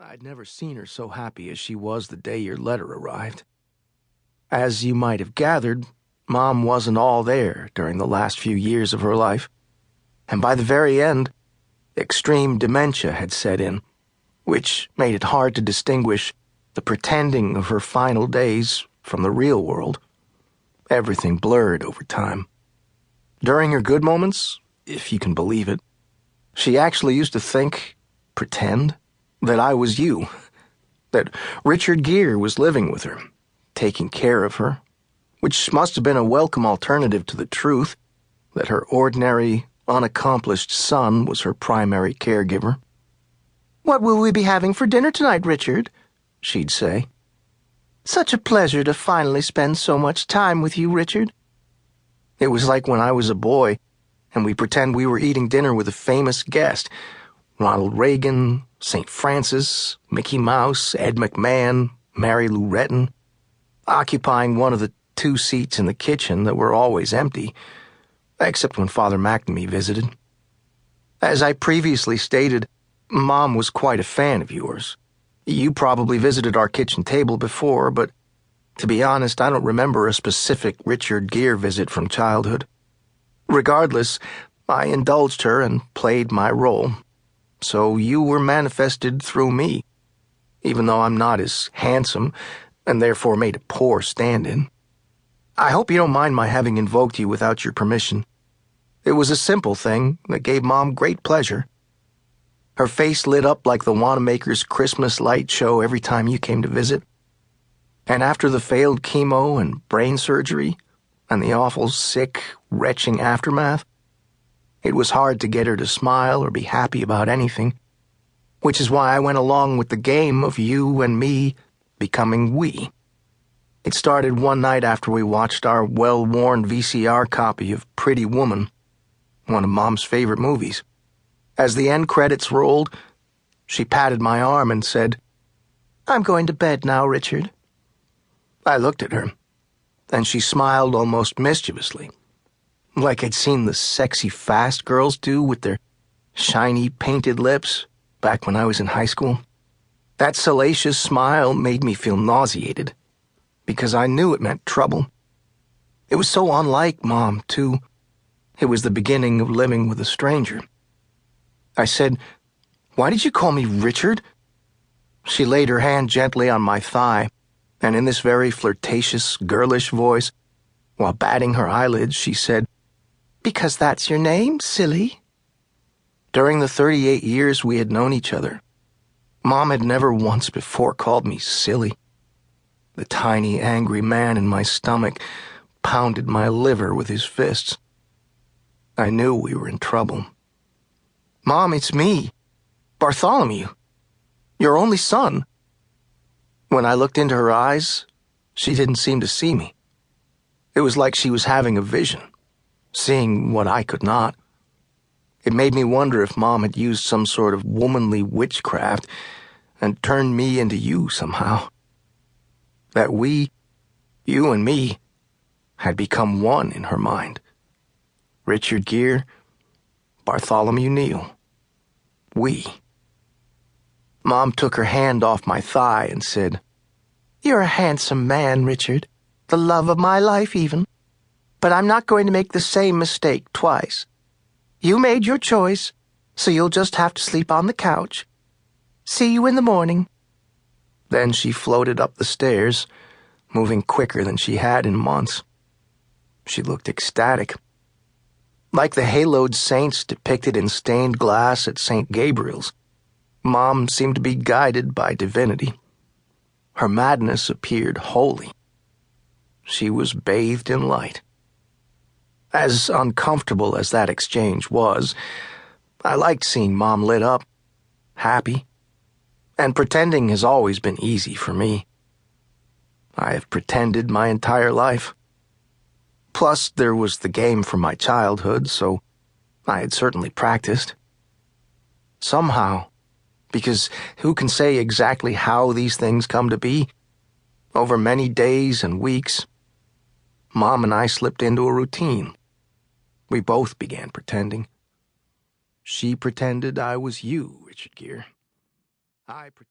I'd never seen her so happy as she was the day your letter arrived. As you might have gathered, Mom wasn't all there during the last few years of her life, and by the very end, extreme dementia had set in, which made it hard to distinguish the pretending of her final days from the real world. Everything blurred over time. During her good moments, if you can believe it, she actually used to pretend, that I was you, that Richard Gere was living with her, taking care of her, which must have been a welcome alternative to the truth that her ordinary, unaccomplished son was her primary caregiver. "What will we be having for dinner tonight, Richard?" she'd say. "Such a pleasure to finally spend so much time with you, Richard." It was like when I was a boy, and we pretend we were eating dinner with a famous guest, Ronald Reagan, St. Francis, Mickey Mouse, Ed McMahon, Mary Lou Retton, occupying one of the 2 seats in the kitchen that were always empty, except when Father McNamee visited. As I previously stated, Mom was quite a fan of yours. You probably visited our kitchen table before, but to be honest, I don't remember a specific Richard Gere visit from childhood. Regardless, I indulged her and played my role, so you were manifested through me, even though I'm not as handsome and therefore made a poor stand-in. I hope you don't mind my having invoked you without your permission. It was a simple thing that gave Mom great pleasure. Her face lit up like the Wanamaker's Christmas light show every time you came to visit. And after the failed chemo and brain surgery and the awful, sick, retching aftermath, it was hard to get her to smile or be happy about anything, which is why I went along with the game of you and me becoming we. It started one night after we watched our well-worn VCR copy of Pretty Woman, one of Mom's favorite movies. As the end credits rolled, she patted my arm and said, "I'm going to bed now, Richard." I looked at her, and she smiled almost mischievously, like I'd seen the sexy fast girls do with their shiny painted lips back when I was in high school. That salacious smile made me feel nauseated, because I knew it meant trouble. It was so unlike Mom, too. It was the beginning of living with a stranger. I said, "Why did you call me Richard?" She laid her hand gently on my thigh, and in this very flirtatious, girlish voice, while batting her eyelids, she said, "Because that's your name, silly." During the 38 years we had known each other, Mom had never once before called me silly. The tiny, angry man in my stomach pounded my liver with his fists. I knew we were in trouble. "Mom, it's me, Bartholomew, your only son." When I looked into her eyes, she didn't seem to see me. It was like she was having a vision, seeing what I could not. It made me wonder if Mom had used some sort of womanly witchcraft and turned me into you somehow. That we, you and me, had become one in her mind. Richard Gere, Bartholomew Neil. We. Mom took her hand off my thigh and said, "You're a handsome man, Richard, the love of my life even. But I'm not going to make the same mistake twice. You made your choice, so you'll just have to sleep on the couch. See you in the morning." Then she floated up the stairs, moving quicker than she had in months. She looked ecstatic. Like the haloed saints depicted in stained glass at St. Gabriel's, Mom seemed to be guided by divinity. Her madness appeared holy. She was bathed in light. As uncomfortable as that exchange was, I liked seeing Mom lit up, happy, and pretending has always been easy for me. I have pretended my entire life. Plus, there was the game from my childhood, so I had certainly practiced. Somehow, because who can say exactly how these things come to be? Over many days and weeks, Mom and I slipped into a routine. We both began pretending. She pretended I was you, Richard Gere. I pretended